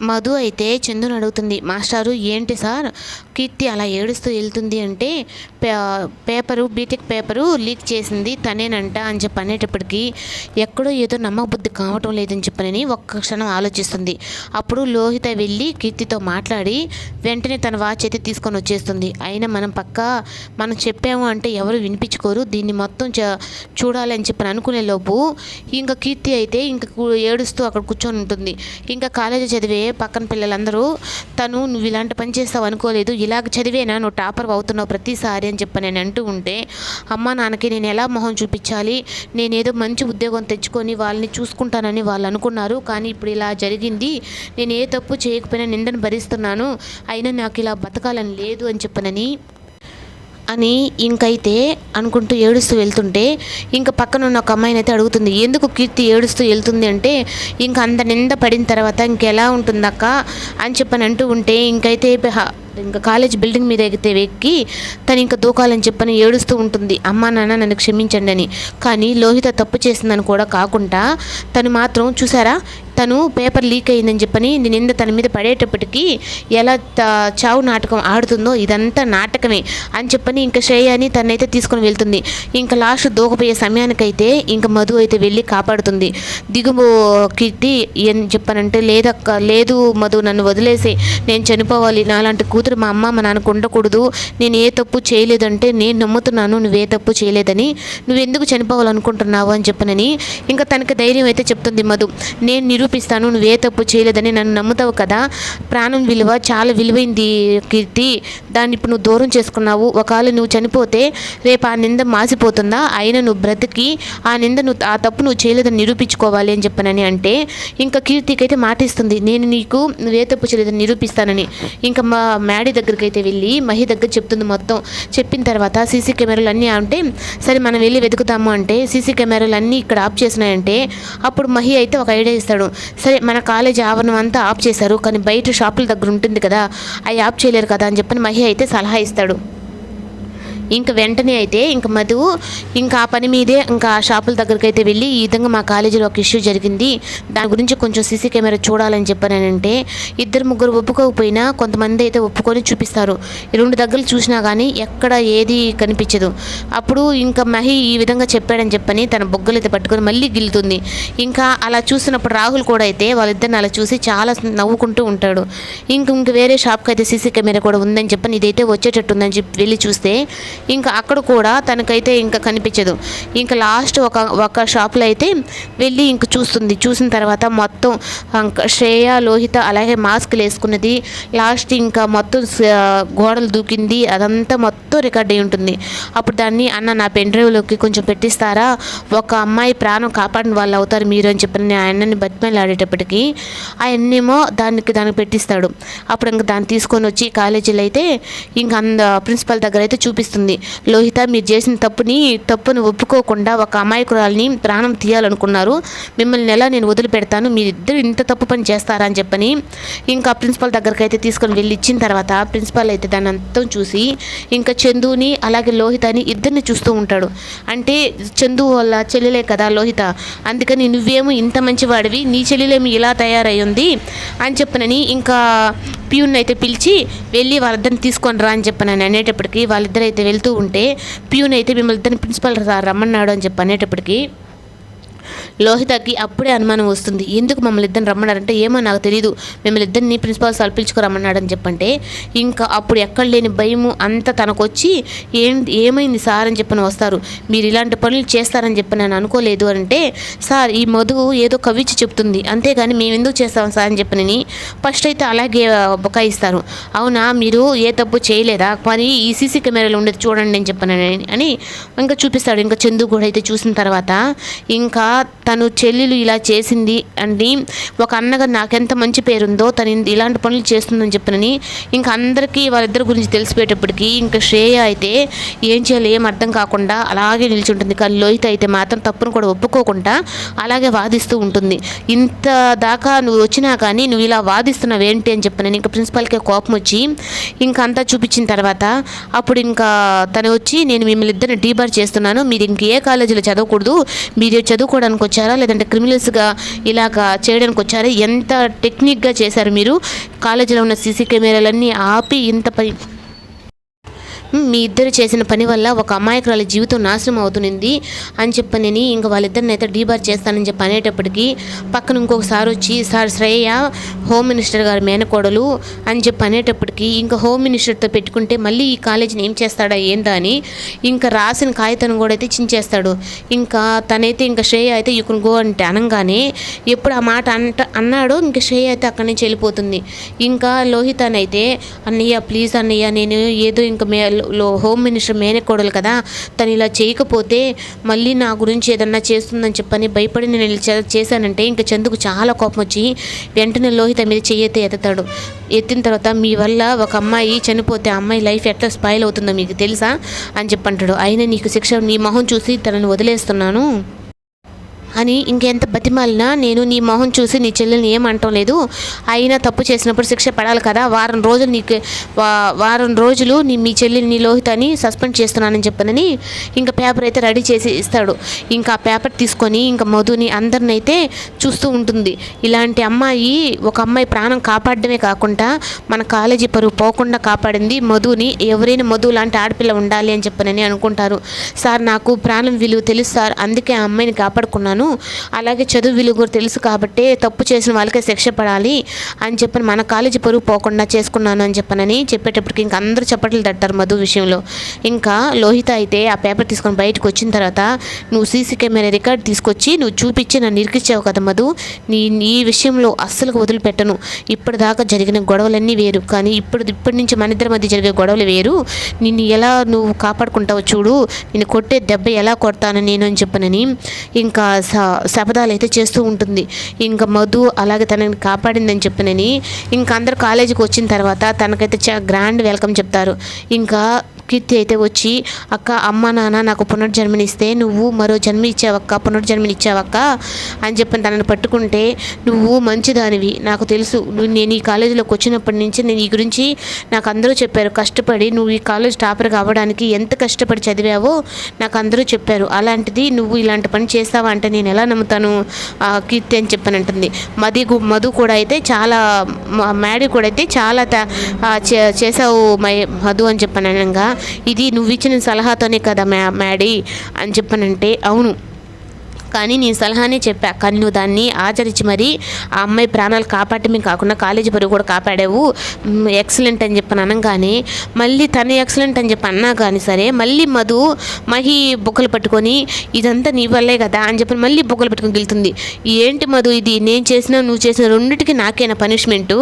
మధు అయితే చందుని అడుగుతుంది, మాస్టారు ఏంటి సార్ కీర్తి అలా ఏడుస్తూ వెళ్తుంది అంటే బీటెక్ పేపరు లీక్ చేసింది తనేనంట అని చెప్పి అనేటప్పటికీ ఎక్కడో ఏదో నమ్మబుద్ధి కావటం లేదని చెప్పనని ఒక్క క్షణం ఆలోచిస్తుంది. అప్పుడు లోహిత వెళ్ళి కీర్తితో మాట్లాడి వెంటనే తన వాచ్ అయితే తీసుకొని వచ్చేస్తుంది. అయినా మనం చెప్పాము అంటే ఎవరు వినిపించుకోరు, దీన్ని మొత్తం చూడాలని చెప్పని అనుకునే లోపు ఇంకా కీర్తి అయితే ఇంకా ఏడుస్తూ అక్కడ కూర్చొని ఉంటుంది. ఇంకా కాలేజీ చదివే పక్కన పిల్లలందరూ నువ్వు ఇలాంటి పని చేస్తావు అనుకోలేదు, ఇలాగ చదివేనా నువ్వు టాపర్ అవుతున్నావు ప్రతిసారి అని చెప్పి నేను అంటూ ఉంటే, అమ్మ నాన్నకి నేను ఎలా మొహం చూపించాలి, నేనేదో మంచి ఉద్యోగం తెచ్చుకొని వాళ్ళని చూసుకుంటానని వాళ్ళు అనుకున్నారు, కానీ ఇప్పుడు ఇలా జరిగింది, నేను ఏ తప్పు చేయకపోయినా నిందను భరిస్తున్నాను, అయినా నాకు ఇలా బతకాలని లేదు అని చెప్పనని ఇంకైతే అనుకుంటూ ఏడుస్తూ వెళ్తుంటే ఇంకా పక్కన ఉన్న ఒక అమ్మాయిని అయితే అడుగుతుంది, ఎందుకు కీర్తి ఏడుస్తూ వెళ్తుంది అంటే, ఇంకా అంత నింద పడిన తర్వాత ఇంకెలా ఉంటుందక్క అని చెప్పని అంటూ ఉంటే ఇంకైతే ఇంకా కాలేజ్ బిల్డింగ్ మీద ఎగితే ఎక్కి తను ఇంకా దూకాలని చెప్పని ఏడుస్తూ ఉంటుంది. అమ్మా నాన్న నన్ను క్షమించండి అని. కానీ లోహిత తప్పు చేసిందని కూడా కాకుండా తను మాత్రం చూసారా తను పేపర్ లీక్ అయిందని చెప్పని నింద తన మీద పడేటప్పటికీ ఎలా చావు నాటకం ఆడుతుందో ఇదంతా నాటకమే అని చెప్పని ఇంకా శ్రేయాని తనైతే తీసుకొని వెళ్తుంది. ఇంకా లాస్ట్ దూకపోయే సమయానికైతే ఇంకా మధు అయితే వెళ్ళి కాపాడుతుంది. దిగుబో కీర్తి అని చెప్పనంటే, లేదు మధు నన్ను వదిలేసి నేను చనిపోవాలి, నాలాంటి కూతురు మా అమ్మ మా నాన్నకు ఉండకూడదు, నేను ఏ తప్పు చేయలేదంటే నేను నమ్ముతున్నాను నువ్వే తప్పు చేయలేదని, నువ్వెందుకు చనిపోవాలనుకుంటున్నావు అని చెప్పనని ఇంకా తనకి ధైర్యం అయితే చెప్తుంది మధు. నేను నిరూపిస్తాను నువ్వే తప్పు చేయలేదని, నన్ను నమ్ముతావు కదా, ప్రాణం విలువ చాలా విలువైంది కీర్తి, దాన్ని ఇప్పుడు నువ్వు దూరం చేసుకున్నావు, ఒకవేళ నువ్వు చనిపోతే రేపు ఆ నింద మాసిపోతుందా, అయినా నువ్వు బ్రతికి ఆ తప్పు నువ్వు చేయలేదని నిరూపించుకోవాలి అని చెప్పనని అంటే ఇంకా కీర్తికి అయితే మాటిస్తుంది, నేను నీకు నువ్వే తప్పు చేయలేదని నిరూపిస్తానని. ఇంకా మా మ్యాడీ దగ్గరికి అయితే వెళ్ళి మహి దగ్గర చెప్తుంది. మొత్తం చెప్పిన తర్వాత సీసీ కెమెరాలు అన్నీ అంటే సరే మనం వెళ్ళి వెతుకుతాము అంటే సీసీ కెమెరాలు అన్నీ ఇక్కడ ఆఫ్ చేసినాయంటే అప్పుడు మహి అయితే ఒక ఐడియా ఇస్తాడు. సరే మన కాలేజీ ఆవరణం అంతా ఆఫ్ చేశారు, కానీ బయట షాపుల దగ్గర ఉంటుంది కదా అవి ఆఫ్ చేయలేరు కదా అని చెప్పని మహి అయితే సలహా ఇస్తాడు. ఇంకా వెంటనే అయితే ఇంకా మధు ఇంకా ఆ పని మీదే ఇంకా ఆ షాపుల దగ్గరికి అయితే వెళ్ళి ఈ విధంగా మా కాలేజీలో ఒక ఇష్యూ జరిగింది, దాని గురించి కొంచెం సీసీ కెమెరా చూడాలని చెప్పానంటే ఇద్దరు ముగ్గురు ఒప్పుకోకపోయినా కొంతమంది అయితే ఒప్పుకొని చూపిస్తారు. 2 దగ్గరలు చూసినా కానీ ఎక్కడ ఏది కనిపించదు. అప్పుడు ఇంకా మహి ఈ విధంగా చెప్పాడని చెప్పని తన బొగ్గలు అయితే పట్టుకొని మళ్ళీ గిల్లుతుంది. ఇంకా అలా చూసినప్పుడు రాహుల్ కూడా అయితే వాళ్ళిద్దరిని అలా చూసి చాలా నవ్వుకుంటూ ఉంటాడు. ఇంక వేరే షాప్కి అయితే సీసీ కెమెరా కూడా ఉందని చెప్పని ఇదైతే వచ్చేటట్టు ఉందని చెప్పి వెళ్ళి చూస్తే ఇంకా అక్కడ కూడా తనకైతే ఇంకా కనిపించదు. ఇంకా లాస్ట్ ఒక షాప్లో అయితే వెళ్ళి ఇంక చూసిన తర్వాత మొత్తం శ్రేయ లోహిత అలాగే మాస్క్లు వేసుకున్నది లాస్ట్ ఇంకా మొత్తం గోడలు దూకింది అదంతా మొత్తం రికార్డ్ అయి ఉంటుంది. అప్పుడు దాన్ని అన్న నా పెన్ డ్రైవ్లోకి కొంచెం పెట్టిస్తారా, ఒక అమ్మాయి ప్రాణం కాపాడిన వాళ్ళు అవుతారు మీరు అని చెప్పి ఆయనని బతిమేలు ఆడేటప్పటికి ఆయన్నేమో దానికి పెట్టిస్తాడు. అప్పుడు ఇంకా దాన్ని తీసుకొని వచ్చి కాలేజీలో అయితే ఇంకా ప్రిన్సిపల్ దగ్గర అయితే చూపిస్తుంది. లోహిత మీరు చేసిన తప్పును ఒప్పుకోకుండా ఒక అమాయకురాల్ని ప్రాణం తీయాలనుకున్నారు, మిమ్మల్ని ఎలా నేను వదిలిపెడతాను, మీరిద్దరు ఇంత తప్పు పని చేస్తారా అని చెప్పని ఇంకా ప్రిన్సిపల్ దగ్గరికి అయితే తీసుకొని వెళ్ళి ఇచ్చిన తర్వాత ప్రిన్సిపల్ అయితే దాన్ని అంతా చూసి ఇంకా చందుని అలాగే లోహితని ఇద్దరిని చూస్తూ ఉంటాడు. అంటే చందు వాళ్ళ చెల్లెలే కదా లోహిత, అందుకని నువ్వేమో ఇంత మంచివాడివి నీ చెల్లెలేమో ఇలా తయారయ్యింది అని చెప్పనని ఇంకా ప్యూన్ అయితే పిలిచి వెళ్ళి వాళ్ళిద్దరిని తీసుకొని రా అని చెప్పనని అనేటప్పటికీ వాళ్ళిద్దరు అయితే వెళ్తూ ఉంటే ప్యూన్ అయితే మిమ్మల్ని ఇద్దరిని ప్రిన్సిపల్ రమ్మన్నాడు అని చెప్పి అనేటప్పటికీ లోహితకి అప్పుడే అనుమానం వస్తుంది. ఎందుకు మమ్మల్ని ఇద్దరిని రమ్మన్నారంటే ఏమో నాకు తెలియదు, మిమ్మల్ని ఇద్దరిని ప్రిన్సిపాల్ సార్ పిలుచుకురమ్మన్నాడని చెప్పంటే ఇంకా అప్పుడు ఎక్కడ లేని భయము అంతా తనకు వచ్చి ఏమైంది సార్ అని చెప్పని వస్తారు. మీరు ఇలాంటి పనులు చేస్తారని చెప్పి నేను అనుకోలేదు అంటే, సార్ ఈ మధు ఏదో కవిచి చెప్తుంది అంతేగాని మేము ఎందుకు చేస్తాం సార్ అని చెప్పని ఫస్ట్ అయితే అలాగే బొకాయిస్తారు. అవునా మీరు ఏ తప్పు చేయలేదా, మరి ఈ సీసీ కెమెరాలు ఉండేది చూడండి అని చెప్పాను అని ఇంకా చూపిస్తాడు. ఇంకా చందు కూడా అయితే చూసిన తర్వాత ఇంకా తను చెల్లెలు ఇలా చేసింది అని ఒక అన్నగా నాకెంత మంచి పేరుందో తను ఇలాంటి పనులు చేస్తుందని చెప్పనని ఇంకా అందరికీ వాళ్ళిద్దరి గురించి తెలిసిపోయేటప్పటికి ఇంకా శ్రేయ అయితే ఏం చేయాలి ఏం అర్థం కాకుండా అలాగే నిలిచి కానీ లోహిత అయితే మాత్రం తప్పును కూడా ఒప్పుకోకుండా అలాగే వాదిస్తూ ఉంటుంది. ఇంత దాకా నువ్వు వచ్చినా కానీ నువ్వు ఇలా వాదిస్తున్నావు ఏంటి అని చెప్పనని ఇంకా ప్రిన్సిపాల్కి కోపం వచ్చి ఇంకా అంతా చూపించిన తర్వాత అప్పుడు ఇంకా తను వచ్చి నేను మిమ్మల్ని ఇద్దరిని డీబార్ చేస్తున్నాను, మీరు ఇంక ఏ కాలేజీలో చదవకూడదు, మీరు చదువుకోవడానికి వచ్చారా, లేదంటే క్రిమినల్స్గా ఇలాగా చేయడానికి వచ్చారా? ఎంత టెక్నిక్గా చేశారు మీరు. కాలేజీలో ఉన్న సీసీ కెమెరాలన్నీ ఆపి ఇంత పని మీ ఇద్దరు చేసిన పని వల్ల ఒక అమాయకురాలి జీవితం నాశనం అవుతుంది అని చెప్పనని ఇంకా వాళ్ళిద్దరిని అయితే డీబార్ చేస్తానని చెప్పి అనేటప్పటికీ పక్కన ఇంకొకసారి వచ్చి, సార్ శ్రేయ హోమ్ మినిస్టర్ గారి మేనకోడలు అని చెప్పి అనేటప్పటికీ ఇంకా హోమ్ మినిస్టర్తో పెట్టుకుంటే మళ్ళీ ఈ కాలేజీని ఏం చేస్తాడా ఏందా అని ఇంకా రాసిన కాగితం కూడా అయితే చించేస్తాడు. ఇంకా తనైతే ఇంకా శ్రేయ అయితే యూ కెన్ గో అంటే అనగానే ఎప్పుడు ఆ మాట అన్నాడో ఇంకా శ్రేయ అయితే అక్కడి నుంచి వెళ్ళిపోతుంది. ఇంకా లోహిత్ అని అయితే, అన్నయ్య ప్లీజ్ అన్నయ్య, నేను ఏదో ఇంకా హోమ్ మినిస్టర్ మేనకోడలు కదా, తను ఇలా చేయకపోతే మళ్ళీ నా గురించి ఏదన్నా చేస్తుందని చెప్పని భయపడి నేను ఇలా చేశానంటే ఇంకా చందుకు చాలా కోపం వచ్చి వెంటనే లోహిత మీద చెయ్యితే ఎత్తుతాడు. ఎత్తిన తర్వాత మీ వల్ల ఒక అమ్మాయి చనిపోతే ఆ అమ్మాయి లైఫ్ ఎట్లా స్పాయిల్ అవుతుందో మీకు తెలుసా అని చెప్పంటాడు. అయినా నీకు శిక్ష, నీ మొహం చూసి తనని వదిలేస్తున్నాను అని ఇంకెంత బతిమాలినా నేను నీ మొహం చూసి నీ చెల్లెల్ని ఏమంటం లేదు. అయినా తప్పు చేసినప్పుడు శిక్ష పడాలి కదా, వారం రోజులు మీ చెల్లెల్ని లోహితని సస్పెండ్ చేస్తున్నానని చెప్పనని ఇంకా పేపర్ అయితే రెడీ చేసి ఇస్తాడు. ఇంకా ఆ పేపర్ తీసుకొని ఇంకా మధుని అందరిని అయితే చూస్తూ ఉంటుంది. ఇలాంటి అమ్మాయి, ఒక అమ్మాయి ప్రాణం కాపాడడమే కాకుండా మన కాలేజీ పరువు పోకుండా కాపాడింది మధుని. ఎవరైనా మధు లాంటి ఆడపిల్ల ఉండాలి అని చెప్పనని అనుకుంటారు. సార్ నాకు ప్రాణం విలువ తెలుసు సార్, అందుకే ఆ అమ్మాయిని కాపాడుకున్నాను, అలాగే చదువు విలువ కూడా తెలుసు కాబట్టి తప్పు చేసిన వాళ్ళకే శిక్ష పడాలి అని చెప్పని మన కాలేజీ పరువు పోకుండా చేసుకున్నాను అని చెప్పనని చెప్పేటప్పటికి ఇంకా అందరూ చప్పట్లు తట్టారు మధు విషయంలో. ఇంకా లోహిత అయితే ఆ పేపర్ తీసుకొని బయటకు వచ్చిన తర్వాత, నువ్వు సీసీ కెమెరా రికార్డ్ తీసుకొచ్చి నువ్వు చూపించి నన్ను ఇరికిచ్చావు కదా మధు, ఈ విషయంలో అస్సలు వదిలిపెట్టను. ఇప్పటిదాకా జరిగిన గొడవలన్నీ వేరు, కానీ ఇప్పటి నుంచి మన ఇద్దరి మధ్య జరిగే గొడవలు వేరు. నిన్ను ఎలా నువ్వు కాపాడుకుంటావు చూడు, నిన్ను కొట్టే దెబ్బ ఎలా కొడతాను నేను అని చెప్పనని ఇంకా శపథాలు అయితే చేస్తూ ఉంటుంది. ఇంకా మధు అలాగే తనని కాపాడిందని చెప్పనని ఇంకా అందరు కాలేజీకి వచ్చిన తర్వాత తనకైతే చాలా గ్రాండ్ వెల్కమ్ చెప్తారు. ఇంకా కీర్తి అయితే వచ్చి, అక్క అమ్మ నాన్న నాకు పునర్జన్మనిస్తే నువ్వు మరో జన్మ ఇచ్చావక్క, పునర్జన్మనిచ్చావక్క అని చెప్పి తనని పట్టుకుంటే, నువ్వు మంచిదానివి నాకు తెలుసు, నేను ఈ కాలేజీలోకి వచ్చినప్పటి నుంచి నేను ఈ గురించి నాకు అందరూ చెప్పారు. కష్టపడి నువ్వు ఈ కాలేజ్ టాపర్గా అవ్వడానికి ఎంత కష్టపడి చదివావో నాకు అందరూ చెప్పారు. అలాంటిది నువ్వు ఇలాంటి పని చేస్తావా అంటే నేను ఎలా నమ్ముతాను కీర్తి అని చెప్పనంటుంది. మధు కూడా అయితే చాలా, మ్యాడీ కూడా అయితే చాలా చేసావు మధు అని చెప్పనగా, ఇది నువ్వు ఇచ్చిన సలహాతోనే కదా మ్యాడీ అని చెప్పనంటే, అవును కానీ నేను సలహానే చెప్పా, కానీ నువ్వు దాన్ని ఆచరించి మరి ఆ అమ్మాయి ప్రాణాలు కాపాడమే కాకుండా కాలేజీ పరువు కూడా కాపాడావు, ఎక్సలెంట్ అని చెప్పని అనగానే మళ్ళీ తను ఎక్సలెంట్ అని చెప్పి అన్నా కానీ సరే మళ్ళీ మహి బొక్కలు పట్టుకొని ఇదంతా నీ వల్లే కదా అని చెప్పి మళ్ళీ బొక్కలు పట్టుకొని వెళ్తుంది. ఏంటి మధు ఇది, నేను చేసిన నువ్వు చేసిన రెండింటికి నాకేనా పనిష్మెంటు?